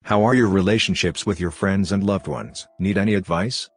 How are your relationships with your friends and loved ones? Need any advice?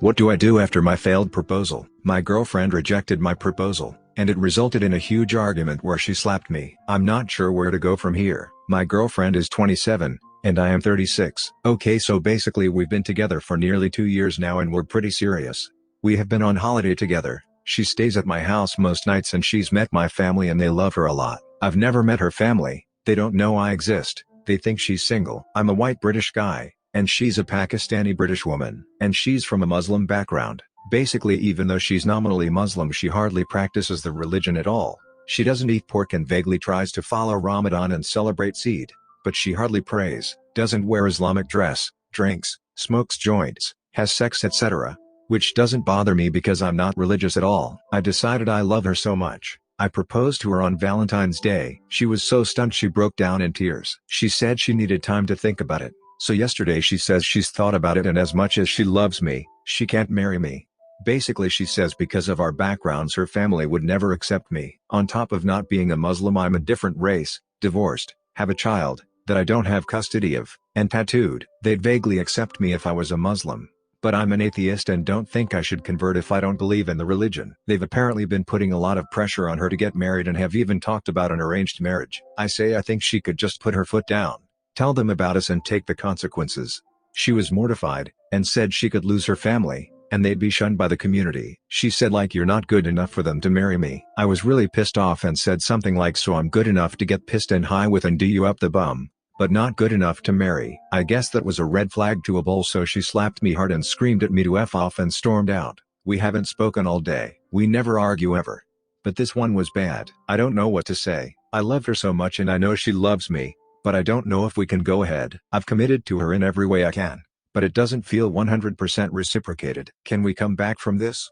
What do I do after my failed proposal? My girlfriend rejected my proposal, and it resulted in a huge argument where she slapped me. I'm not sure where to go from here. My girlfriend is 27, and I am 36. Okay, so basically we've been together for nearly 2 years now and we're pretty serious. We have been on holiday together. She stays at my house most nights and she's met my family and they love her a lot. I've never met her family. They don't know I exist. They think she's single. I'm a white British guy, and she's a Pakistani British woman. And she's from a Muslim background. Basically, even though she's nominally Muslim, she hardly practices the religion at all. She doesn't eat pork and vaguely tries to follow Ramadan and celebrate Eid. But she hardly prays, doesn't wear Islamic dress, drinks, smokes joints, has sex, etc. Which doesn't bother me because I'm not religious at all. I decided I love her so much. I proposed to her on Valentine's Day. She was so stunned she broke down in tears. She said she needed time to think about it. So yesterday she says she's thought about it and as much as she loves me, she can't marry me. Basically she says because of our backgrounds her family would never accept me. On top of not being a Muslim, I'm a different race, divorced, have a child, that I don't have custody of, and tattooed. They'd vaguely accept me if I was a Muslim. But I'm an atheist and don't think I should convert if I don't believe in the religion. They've apparently been putting a lot of pressure on her to get married and have even talked about an arranged marriage. I say I think she could just put her foot down, tell them about us and take the consequences. She was mortified, and said she could lose her family, and they'd be shunned by the community. She said like you're not good enough for them to marry me. I was really pissed off and said something like so I'm good enough to get pissed and high with and do you up the bum, but not good enough to marry. I guess that was a red flag to a bull, so she slapped me hard and screamed at me to F off and stormed out. We haven't spoken all day. We never argue ever. But this one was bad. I don't know what to say. I love her so much and I know she loves me, but I don't know if we can go ahead. I've committed to her in every way I can, but it doesn't feel 100% reciprocated. Can we come back from this?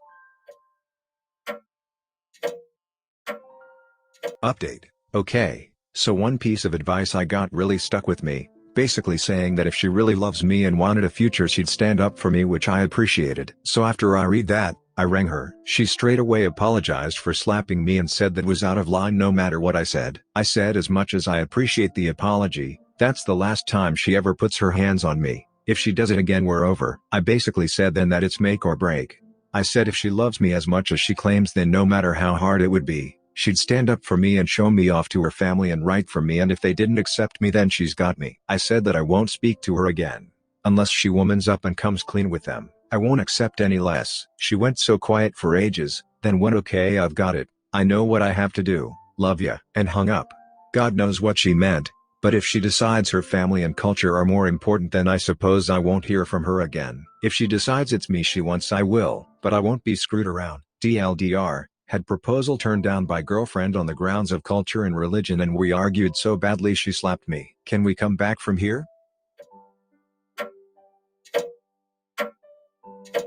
Update. Okay, so one piece of advice I got really stuck with me, basically saying that if she really loves me and wanted a future she'd stand up for me, which I appreciated. So after I read that, I rang her. She straight away apologized for slapping me and said that was out of line no matter what I said. I said as much as I appreciate the apology, that's the last time she ever puts her hands on me. If she does it again we're over. I basically said then that it's make or break. I said if she loves me as much as she claims then no matter how hard it would be, she'd stand up for me and show me off to her family and write for me, and if they didn't accept me then she's got me. I said that I won't speak to her again, unless she womans up and comes clean with them. I won't accept any less. She went so quiet for ages, then went okay I've got it, I know what I have to do, love ya, and hung up. God knows what she meant, but if she decides her family and culture are more important then I suppose I won't hear from her again. If she decides it's me she wants I will, but I won't be screwed around. TLDR. Had proposal turned down by girlfriend on the grounds of culture and religion and we argued so badly she slapped me. Can we come back from here?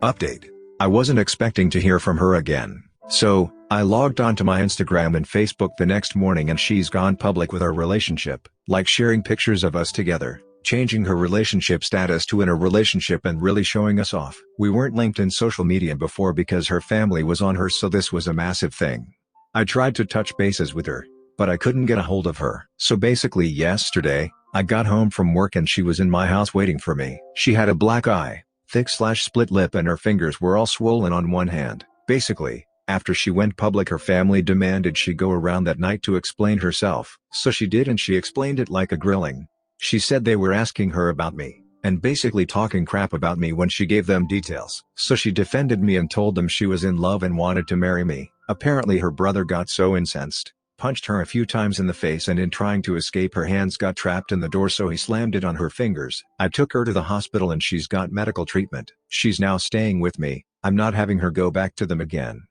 Update. I wasn't expecting to hear from her again. So, I logged onto my Instagram and Facebook the next morning and she's gone public with our relationship, like sharing pictures of us together, changing her relationship status to in a relationship and really showing us off. We weren't linked in social media before because her family was on her, so this was a massive thing. I tried to touch bases with her, but I couldn't get a hold of her. So basically yesterday, I got home from work and she was in my house waiting for me. She had a black eye, thick/split lip and her fingers were all swollen on one hand. Basically, after she went public her family demanded she go around that night to explain herself. So she did and she explained it like a grilling. She said they were asking her about me, and basically talking crap about me when she gave them details. So she defended me and told them she was in love and wanted to marry me. Apparently her brother got so incensed, punched her a few times in the face and in trying to escape her hands got trapped in the door so he slammed it on her fingers. I took her to the hospital and she's got medical treatment. She's now staying with me. I'm not having her go back to them again.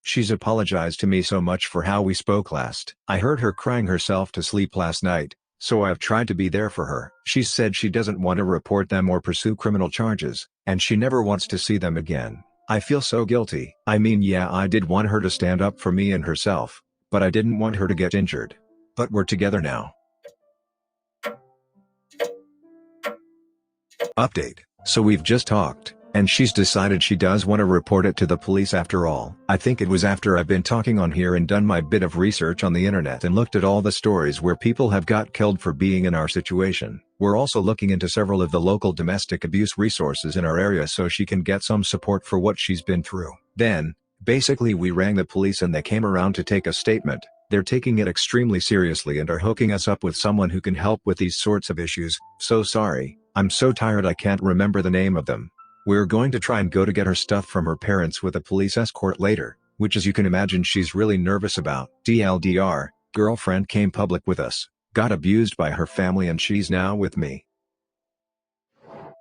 She's apologized to me so much for how we spoke last. I heard her crying herself to sleep last night, so I've tried to be there for her. She said she doesn't want to report them or pursue criminal charges, and she never wants to see them again. I feel so guilty. I mean, yeah, I did want her to stand up for me and herself, but I didn't want her to get injured. But we're together now. Update. So we've just talked. And she's decided she does want to report it to the police after all. I think it was after I've been talking on here and done my bit of research on the internet and looked at all the stories where people have got killed for being in our situation. We're also looking into several of the local domestic abuse resources in our area so she can get some support for what she's been through. Then, basically we rang the police and they came around to take a statement. They're taking it extremely seriously and are hooking us up with someone who can help with these sorts of issues. So sorry, I'm so tired I can't remember the name of them. We're going to try and go to get her stuff from her parents with a police escort later, which as you can imagine she's really nervous about. TLDR, girlfriend came public with us, got abused by her family and she's now with me.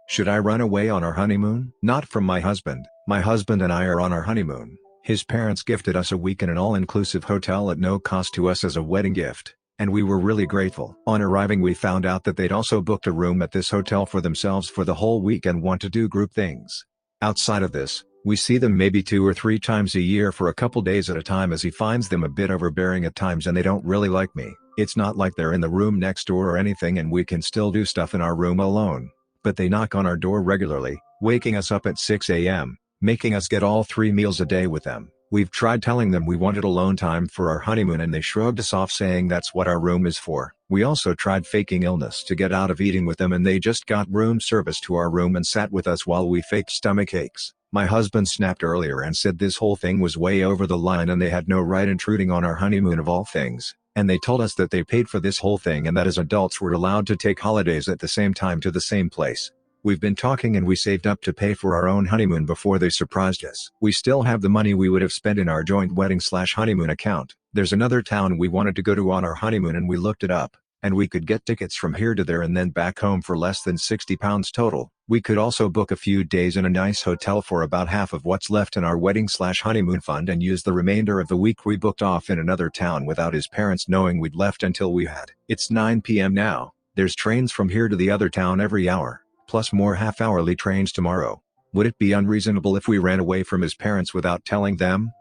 Should I run away on our honeymoon? Not from my husband. My husband and I are on our honeymoon. His parents gifted us a week in an all-inclusive hotel at no cost to us as a wedding gift, and we were really grateful. On arriving we found out that they'd also booked a room at this hotel for themselves for the whole week and want to do group things. Outside of this, we see them maybe 2 or 3 times a year for a couple days at a time as he finds them a bit overbearing at times and they don't really like me. It's not like they're in the room next door or anything and we can still do stuff in our room alone. But they knock on our door regularly, waking us up at 6 a.m., making us get all 3 meals a day with them. We've tried telling them we wanted alone time for our honeymoon and they shrugged us off saying that's what our room is for. We also tried faking illness to get out of eating with them and they just got room service to our room and sat with us while we faked stomach aches. My husband snapped earlier and said this whole thing was way over the line and they had no right intruding on our honeymoon of all things. And they told us that they paid for this whole thing and that as adults we're allowed to take holidays at the same time to the same place. We've been talking and we saved up to pay for our own honeymoon before they surprised us. We still have the money we would have spent in our joint wedding/honeymoon account. There's another town we wanted to go to on our honeymoon and we looked it up, and we could get tickets from here to there and then back home for less than £60 total. We could also book a few days in a nice hotel for about half of what's left in our wedding/honeymoon fund and use the remainder of the week we booked off in another town without his parents knowing we'd left until we had. It's 9 p.m. now. There's trains from here to the other town every hour, plus more half-hourly trains tomorrow. Would it be unreasonable if we ran away from his parents without telling them?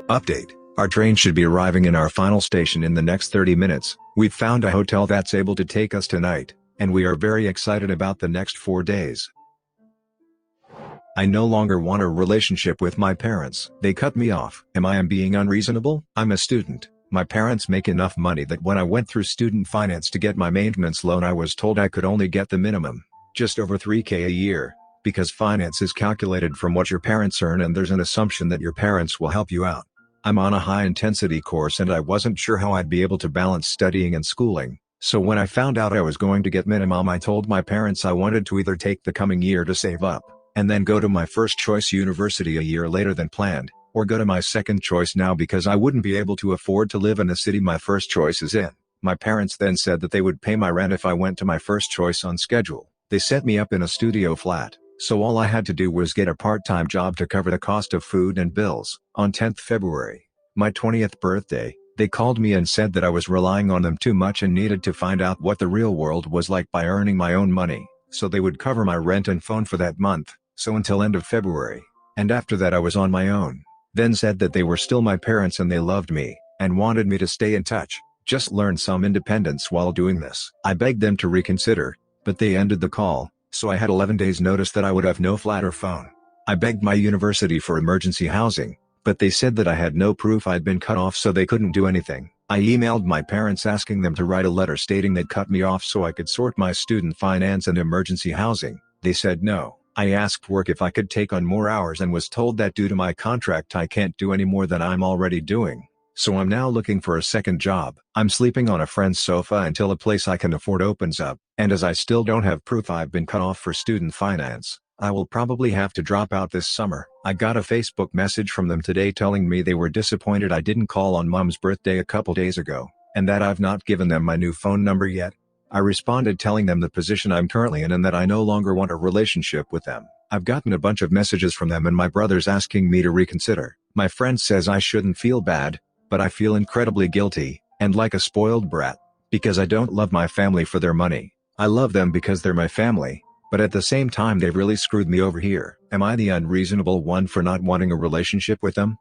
Update. Our train should be arriving in our final station in the next 30 minutes. We've found a hotel that's able to take us tonight, and we are very excited about the next 4 days. I no longer want a relationship with my parents. They cut me off. Am I being unreasonable? I'm a student. My parents make enough money that when I went through student finance to get my maintenance loan I was told I could only get the minimum, just over $3,000 a year, because finance is calculated from what your parents earn and there's an assumption that your parents will help you out. I'm on a high-intensity course and I wasn't sure how I'd be able to balance studying and schooling, so when I found out I was going to get minimum I told my parents I wanted to either take the coming year to save up, and then go to my first choice university a year later than planned, or go to my second choice now because I wouldn't be able to afford to live in the city my first choice is in. My parents then said that they would pay my rent if I went to my first choice on schedule. They set me up in a studio flat, so all I had to do was get a part-time job to cover the cost of food and bills. On 10th February, my 20th birthday, they called me and said that I was relying on them too much and needed to find out what the real world was like by earning my own money, so they would cover my rent and phone for that month, so until end of February, and after that I was on my own. Then said that they were still my parents and they loved me, and wanted me to stay in touch, just learn some independence while doing this. I begged them to reconsider, but they ended the call, so I had 11 days notice that I would have no flat or phone. I begged my university for emergency housing, but they said that I had no proof I'd been cut off so they couldn't do anything. I emailed my parents asking them to write a letter stating they'd cut me off so I could sort my student finance and emergency housing. They said no. I asked work if I could take on more hours and was told that due to my contract I can't do any more than I'm already doing. So I'm now looking for a second job. I'm sleeping on a friend's sofa until a place I can afford opens up, and as I still don't have proof I've been cut off for student finance, I will probably have to drop out this summer. I got a Facebook message from them today telling me they were disappointed I didn't call on Mom's birthday a couple days ago, and that I've not given them my new phone number yet. I responded telling them the position I'm currently in and that I no longer want a relationship with them. I've gotten a bunch of messages from them and my brother's asking me to reconsider. My friend says I shouldn't feel bad, but I feel incredibly guilty, and like a spoiled brat, because I don't love my family for their money. I love them because they're my family, but at the same time they've really screwed me over here. Am I the unreasonable one for not wanting a relationship with them?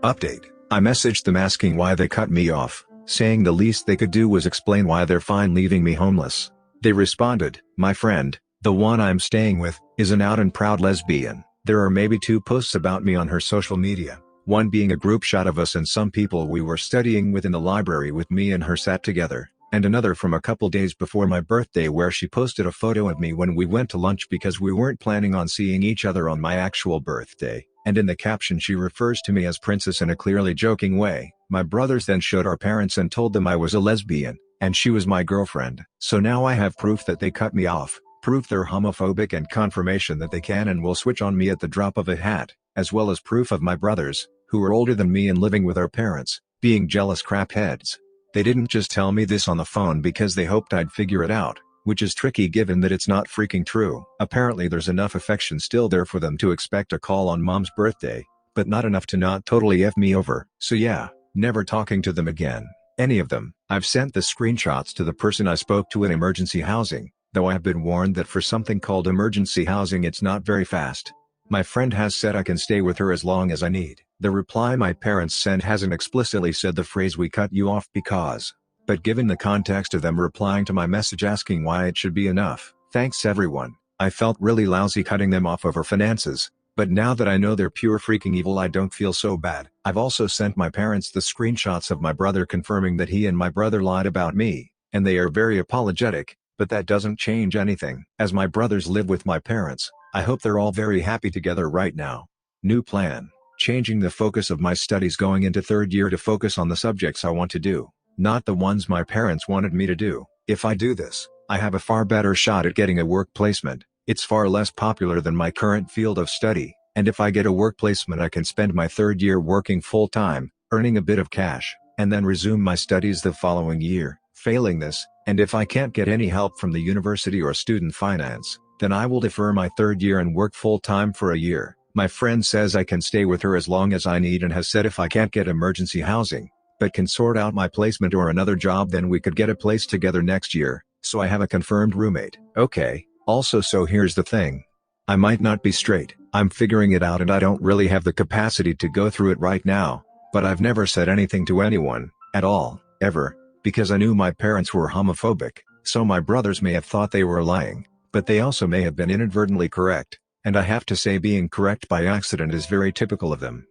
Update. I messaged them asking why they cut me off. saying the least they could do was explain why they're fine leaving me homeless. They responded, "My friend, the one I'm staying with, is an out and proud lesbian." There are maybe 2 posts about me on her social media, one being a group shot of us and some people we were studying with in the library with me and her sat together, and another from a couple days before my birthday where she posted a photo of me when we went to lunch because we weren't planning on seeing each other on my actual birthday, and in the caption she refers to me as Princess in a clearly joking way. My brothers then showed our parents and told them I was a lesbian, and she was my girlfriend. So now I have proof that they cut me off, proof they're homophobic and confirmation that they can and will switch on me at the drop of a hat, as well as proof of my brothers, who are older than me and living with our parents, being jealous crapheads. They didn't just tell me this on the phone because they hoped I'd figure it out, which is tricky given that it's not freaking true. Apparently there's enough affection still there for them to expect a call on mom's birthday, but not enough to not totally F me over. So yeah, never talking to them again. Any of them. I've sent the screenshots to the person I spoke to in emergency housing, though I have been warned that for something called emergency housing it's not very fast. My friend has said I can stay with her as long as I need. The reply my parents sent hasn't explicitly said the phrase "we cut you off because," but given the context of them replying to my message asking why it should be enough. Thanks everyone. I felt really lousy cutting them off over finances, but now that I know they're pure freaking evil I don't feel so bad. I've also sent my parents the screenshots of my brother confirming that he and my brother lied about me, and they are very apologetic, but that doesn't change anything. As my brothers live with my parents, I hope they're all very happy together right now. New plan. Changing the focus of my studies going into 3rd year to focus on the subjects I want to do, not the ones my parents wanted me to do. If I do this, I have a far better shot at getting a work placement. It's far less popular than my current field of study, and if I get a work placement I can spend my 3rd year working full-time, earning a bit of cash, and then resume my studies the following year. Failing this, and if I can't get any help from the university or student finance, then I will defer my 3rd year and work full-time for a year. My friend says I can stay with her as long as I need and has said if I can't get emergency housing, but can sort out my placement or another job then we could get a place together next year, so I have a confirmed roommate. Okay, also so here's the thing. I might not be straight, I'm figuring it out and I don't really have the capacity to go through it right now, but I've never said anything to anyone, at all, ever, because I knew my parents were homophobic, so my brothers may have thought they were lying, but they also may have been inadvertently correct. And I have to say being correct by accident is very typical of them.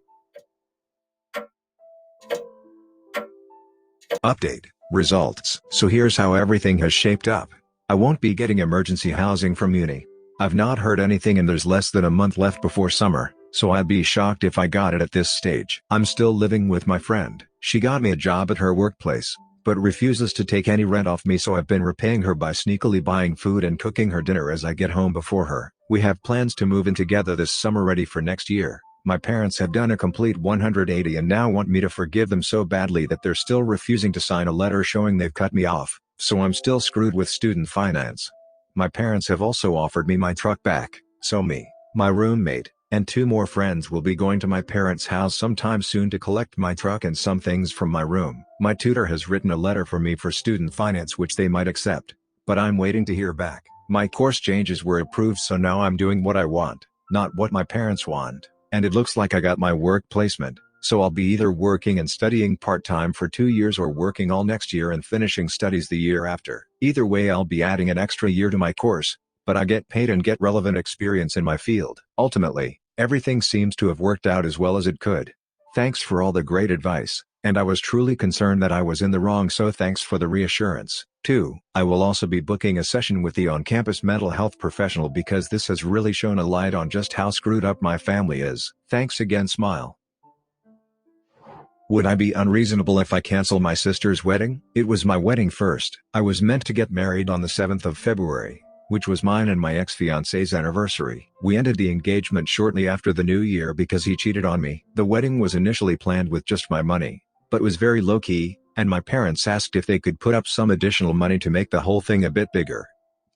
Update. Results. So here's how everything has shaped up. I won't be getting emergency housing from uni. I've not heard anything and there's less than a month left before summer, so I'd be shocked if I got it at this stage. I'm still living with my friend. She got me a job at her workplace, but refuses to take any rent off me so I've been repaying her by sneakily buying food and cooking her dinner as I get home before her. We have plans to move in together this summer ready for next year. My parents have done a complete 180 and now want me to forgive them so badly that they're still refusing to sign a letter showing they've cut me off, so I'm still screwed with student finance. My parents have also offered me my truck back, so me, my roommate, and 2 more friends will be going to my parents' house sometime soon to collect my truck and some things from my room. My tutor has written a letter for me for student finance which they might accept, but I'm waiting to hear back. My course changes were approved so now I'm doing what I want, not what my parents want, and it looks like I got my work placement, so I'll be either working and studying part-time for 2 years or working all next year and finishing studies the year after. Either way I'll be adding an extra year to my course, but I get paid and get relevant experience in my field. Ultimately, everything seems to have worked out as well as it could. Thanks for all the great advice, and I was truly concerned that I was in the wrong so thanks for the reassurance. 2. I will also be booking a session with the on-campus mental health professional because this has really shown a light on just how screwed up my family is. Thanks again, smile. Would I be unreasonable if I cancel my sister's wedding? It was my wedding first. I was meant to get married on the 7th of February, which was mine and my ex-fiance's anniversary. We ended the engagement shortly after the new year because he cheated on me. The wedding was initially planned with just my money, but was very low-key, and my parents asked if they could put up some additional money to make the whole thing a bit bigger.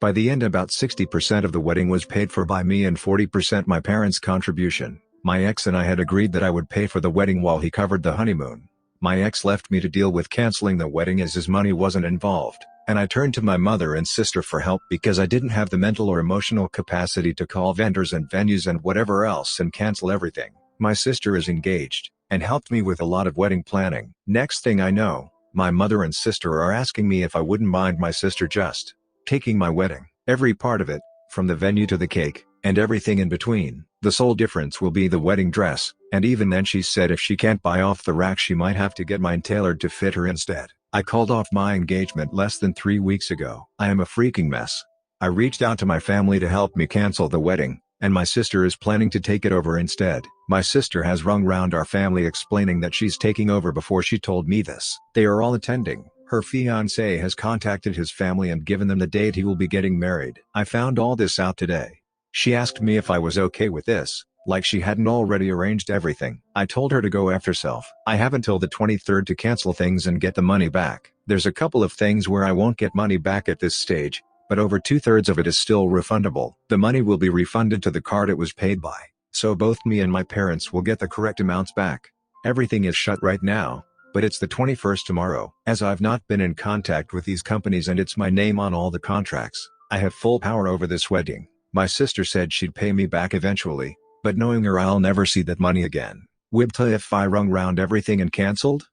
By the end about 60% of the wedding was paid for by me and 40% my parents' contribution. My ex and I had agreed that I would pay for the wedding while he covered the honeymoon. My ex left me to deal with canceling the wedding as his money wasn't involved, and I turned to my mother and sister for help because I didn't have the mental or emotional capacity to call vendors and venues and whatever else and cancel everything. My sister is engaged, and helped me with a lot of wedding planning. Next thing I know, My mother and sister are asking me if I wouldn't mind my sister just taking my wedding, every part of it, from the venue to the cake, and everything in between. The sole difference will be the wedding dress, and even then she said if she can't buy off the rack she might have to get mine tailored to fit her instead. I called off my engagement less than 3 weeks ago. I am a freaking mess. I reached out to my family to help me cancel the wedding, and my sister is planning to take it over instead. My sister has rung round our family explaining that she's taking over before she told me this. They are all attending. Her fiancé has contacted his family and given them the date he will be getting married. I found all this out today. She asked me if I was okay with this, like she hadn't already arranged everything. I told her to go F herself. I have until the 23rd to cancel things and get the money back. There's a couple of things where I won't get money back at this stage, but over 2/3 of it is still refundable. The money will be refunded to the card it was paid by, so both me and my parents will get the correct amounts back. Everything is shut right now, but it's the 21st tomorrow. As I've not been in contact with these companies and it's my name on all the contracts, I have full power over this wedding. My sister said she'd pay me back eventually, but knowing her I'll never see that money again. Wibta if I rung round everything and cancelled?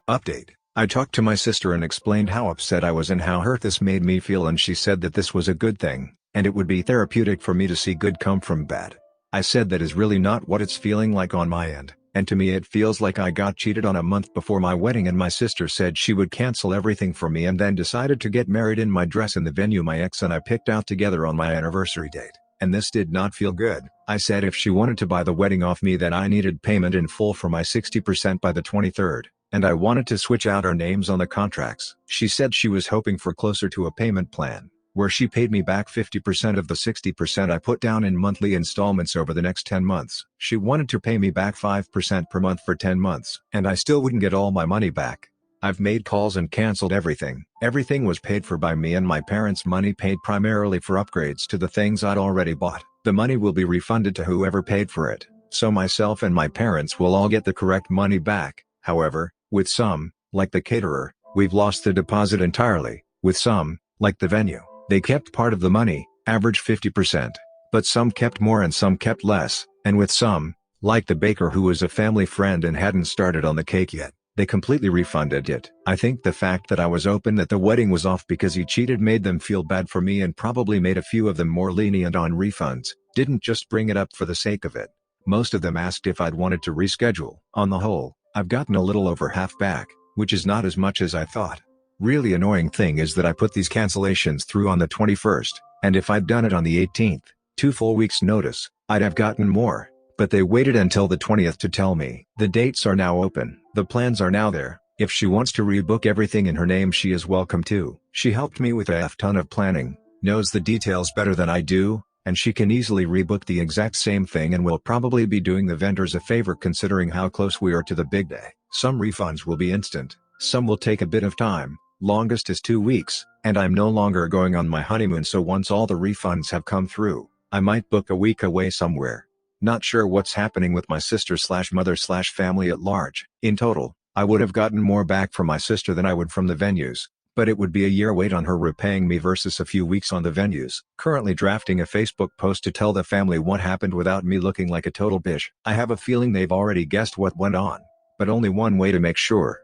Update. I talked to my sister and explained how upset I was and how hurt this made me feel, and she said that this was a good thing, and it would be therapeutic for me to see good come from bad. I said that is really not what it's feeling like on my end, and to me it feels like I got cheated on a month before my wedding, and my sister said she would cancel everything for me and then decided to get married in my dress in the venue my ex and I picked out together on my anniversary date. And this did not feel good. I said if she wanted to buy the wedding off me then I needed payment in full for my 60% by the 23rd. And I wanted to switch out our names on the contracts. She said she was hoping for closer to a payment plan, where she paid me back 50% of the 60% I put down in monthly installments over the next 10 months. She wanted to pay me back 5% per month for 10 months. And I still wouldn't get all my money back. I've made calls and canceled everything. Everything was paid for by me and my parents' money paid primarily for upgrades to the things I'd already bought. The money will be refunded to whoever paid for it, so myself and my parents will all get the correct money back. However, with some, like the caterer, we've lost the deposit entirely. With some, like the venue, they kept part of the money, average 50%. But some kept more and some kept less, and with some, like the baker who was a family friend and hadn't started on the cake yet, they completely refunded it. I think the fact that I was open that the wedding was off because he cheated made them feel bad for me and probably made a few of them more lenient on refunds, didn't just bring it up for the sake of it. Most of them asked if I'd wanted to reschedule. On the whole, I've gotten a little over half back, which is not as much as I thought. Really annoying thing is that I put these cancellations through on the 21st, and if I'd done it on the 18th, 2 full weeks notice, I'd have gotten more. But they waited until the 20th to tell me. The dates are now open, the plans are now there. If she wants to rebook everything in her name she is welcome to. She helped me with a ton of planning, knows the details better than I do, and she can easily rebook the exact same thing and will probably be doing the vendors a favor considering how close we are to the big day. Some refunds will be instant, some will take a bit of time, longest is 2 weeks, and I'm no longer going on my honeymoon, so once all the refunds have come through, I might book a week away somewhere. Not sure what's happening with my sister/mother/family at large. In total, I would have gotten more back from my sister than I would from the venues, but it would be a year wait on her repaying me versus a few weeks on the venues. Currently drafting a Facebook post to tell the family what happened without me looking like a total bitch. I have a feeling they've already guessed what went on, but only one way to make sure.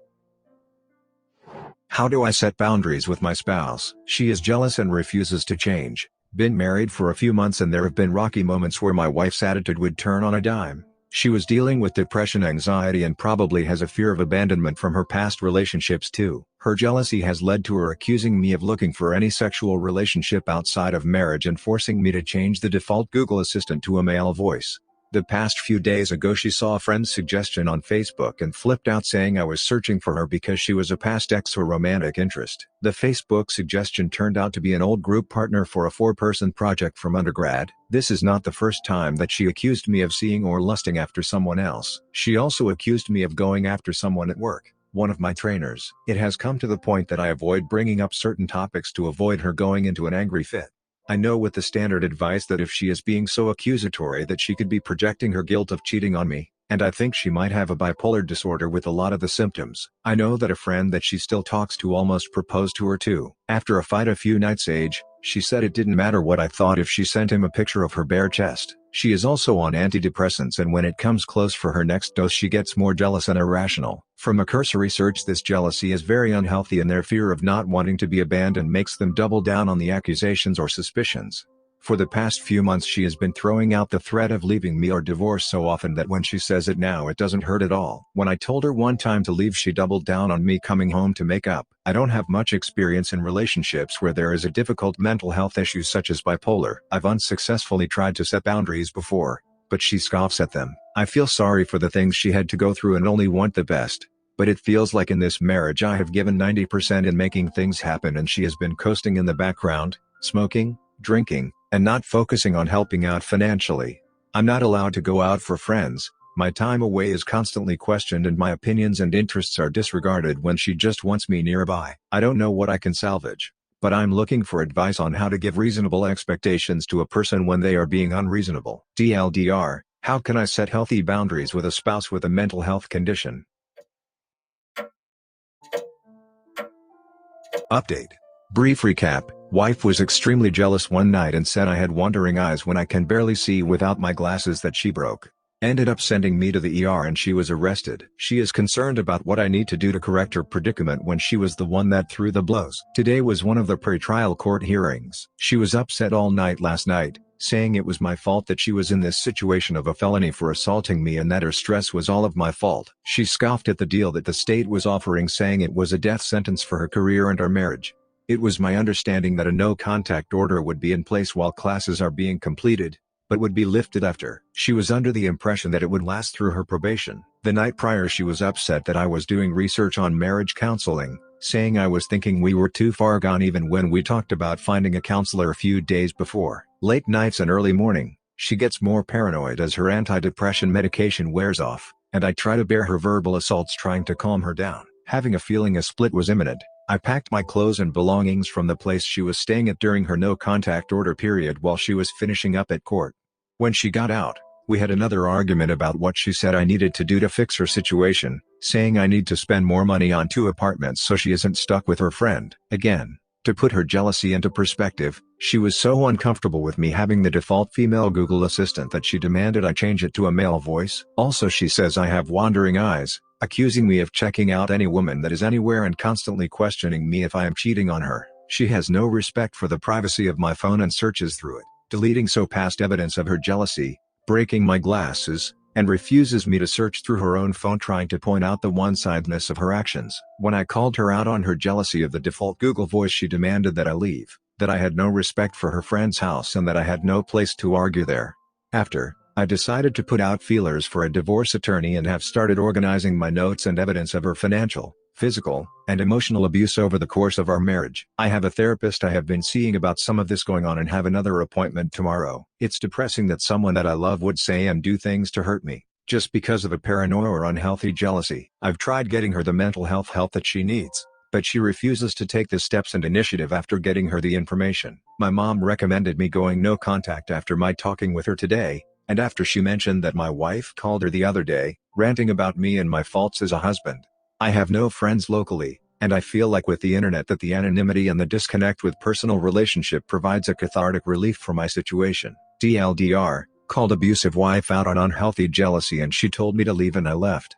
How do I set boundaries with my spouse? She is jealous and refuses to change. Been married for a few months and there have been rocky moments where my wife's attitude would turn on a dime. She was dealing with depression, anxiety, and probably has a fear of abandonment from her past relationships too. Her jealousy has led to her accusing me of looking for any sexual relationship outside of marriage and forcing me to change the default Google Assistant to a male voice. The past few days ago she saw a friend's suggestion on Facebook and flipped out saying I was searching for her because she was a past ex or romantic interest. The Facebook suggestion turned out to be an old group partner for a 4-person project from undergrad. This is not the first time that she accused me of seeing or lusting after someone else. She also accused me of going after someone at work, one of my trainers. It has come to the point that I avoid bringing up certain topics to avoid her going into an angry fit. I know with the standard advice that if she is being so accusatory that she could be projecting her guilt of cheating on me, and I think she might have a bipolar disorder with a lot of the symptoms. I know that a friend that she still talks to almost proposed to her too. After a fight a few nights ago, She said it didn't matter what I thought if she sent him a picture of her bare chest. She is also on antidepressants, and when it comes close for her next dose she gets more jealous and irrational. From a cursory search, this jealousy is very unhealthy, and their fear of not wanting to be abandoned makes them double down on the accusations or suspicions. For the past few months she has been throwing out the threat of leaving me or divorce so often that when she says it now it doesn't hurt at all. When I told her one time to leave, she doubled down on me coming home to make up. I don't have much experience in relationships where there is a difficult mental health issue such as bipolar. I've unsuccessfully tried to set boundaries before, but she scoffs at them. I feel sorry for the things she had to go through and only want the best. But it feels like in this marriage I have given 90% in making things happen, and she has been coasting in the background, smoking, drinking, and not focusing on helping out financially. I'm not allowed to go out for friends, my time away is constantly questioned, and my opinions and interests are disregarded when she just wants me nearby. I don't know what I can salvage, but I'm looking for advice on how to give reasonable expectations to a person when they are being unreasonable. TLDR, how can I set healthy boundaries with a spouse with a mental health condition? Update. Brief recap. Wife was extremely jealous one night and said I had wandering eyes when I can barely see without my glasses that she broke. Ended up sending me to the ER and she was arrested. She is concerned about what I need to do to correct her predicament when she was the one that threw the blows. Today was one of the pre-trial court hearings. She was upset all night last night, saying it was my fault that she was in this situation of a felony for assaulting me and that her stress was all of my fault. She scoffed at the deal that the state was offering, saying it was a death sentence for her career and our marriage. It was my understanding that a no-contact order would be in place while classes are being completed, but would be lifted after. She was under the impression that it would last through her probation. The night prior she was upset that I was doing research on marriage counseling, saying I was thinking we were too far gone even when we talked about finding a counselor a few days before. Late nights and early morning, she gets more paranoid as her antidepressant medication wears off, and I try to bear her verbal assaults trying to calm her down. Having a feeling a split was imminent, I packed my clothes and belongings from the place she was staying at during her no-contact order period while she was finishing up at court. When she got out, we had another argument about what she said I needed to do to fix her situation, saying I need to spend more money on 2 apartments so she isn't stuck with her friend. Again, to put her jealousy into perspective, she was so uncomfortable with me having the default female Google Assistant that she demanded I change it to a male voice. Also, she says I have wandering eyes, accusing me of checking out any woman that is anywhere and constantly questioning me if I am cheating on her. She has no respect for the privacy of my phone and searches through it, deleting so past evidence of her jealousy, breaking my glasses, and refuses me to search through her own phone, trying to point out the one-sidedness of her actions. When I called her out on her jealousy of the default Google voice, she demanded that I leave, that I had no respect for her friend's house and that I had no place to argue there. After, I decided to put out feelers for a divorce attorney and have started organizing my notes and evidence of her financial, physical, and emotional abuse over the course of our marriage. I have a therapist I have been seeing about some of this going on and have another appointment tomorrow. It's depressing that someone that I love would say and do things to hurt me, just because of a paranoia or unhealthy jealousy. I've tried getting her the mental health help that she needs, but she refuses to take the steps and initiative after getting her the information. My mom recommended me going no contact after my talking with her today, and after she mentioned that my wife called her the other day, ranting about me and my faults as a husband. I have no friends locally, and I feel like with the internet that the anonymity and the disconnect with personal relationship provides a cathartic relief for my situation. TLDR, called abusive wife out on unhealthy jealousy and she told me to leave and I left.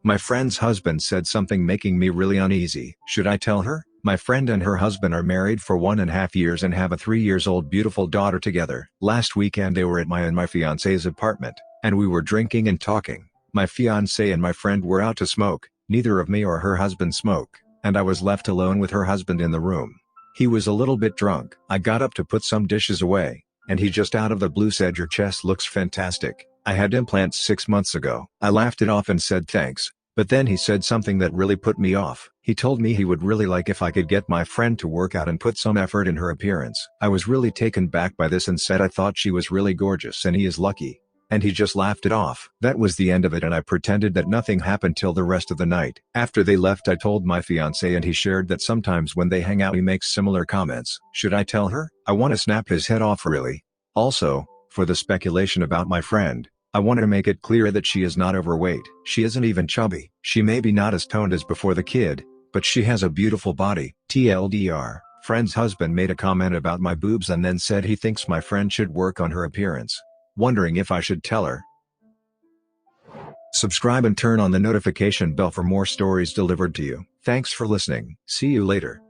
My friend's husband said something making me really uneasy. Should I tell her? My friend and her husband are married for 1.5 years and have a 3-year-old beautiful daughter together. Last weekend they were at my and my fiance's apartment, and we were drinking and talking. My fiance and my friend were out to smoke, neither of me or her husband smoke, and I was left alone with her husband in the room. He was a little bit drunk. I got up to put some dishes away, and he just out of the blue said, "Your chest looks fantastic. I had implants 6 months ago." I laughed it off and said thanks. But then he said something that really put me off. He told me he would really like if I could get my friend to work out and put some effort in her appearance. I was really taken back by this and said I thought she was really gorgeous and he is lucky. And he just laughed it off. That was the end of it and I pretended that nothing happened till the rest of the night. After they left I told my fiancé and he shared that sometimes when they hang out he makes similar comments. Should I tell her? I want to snap his head off really. Also, for the speculation about my friend, I wanted to make it clear that she is not overweight. She isn't even chubby. She may be not as toned as before the kid, but she has a beautiful body. TLDR. Friend's husband made a comment about my boobs and then said he thinks my friend should work on her appearance. Wondering if I should tell her. Subscribe and turn on the notification bell for more stories delivered to you. Thanks for listening. See you later.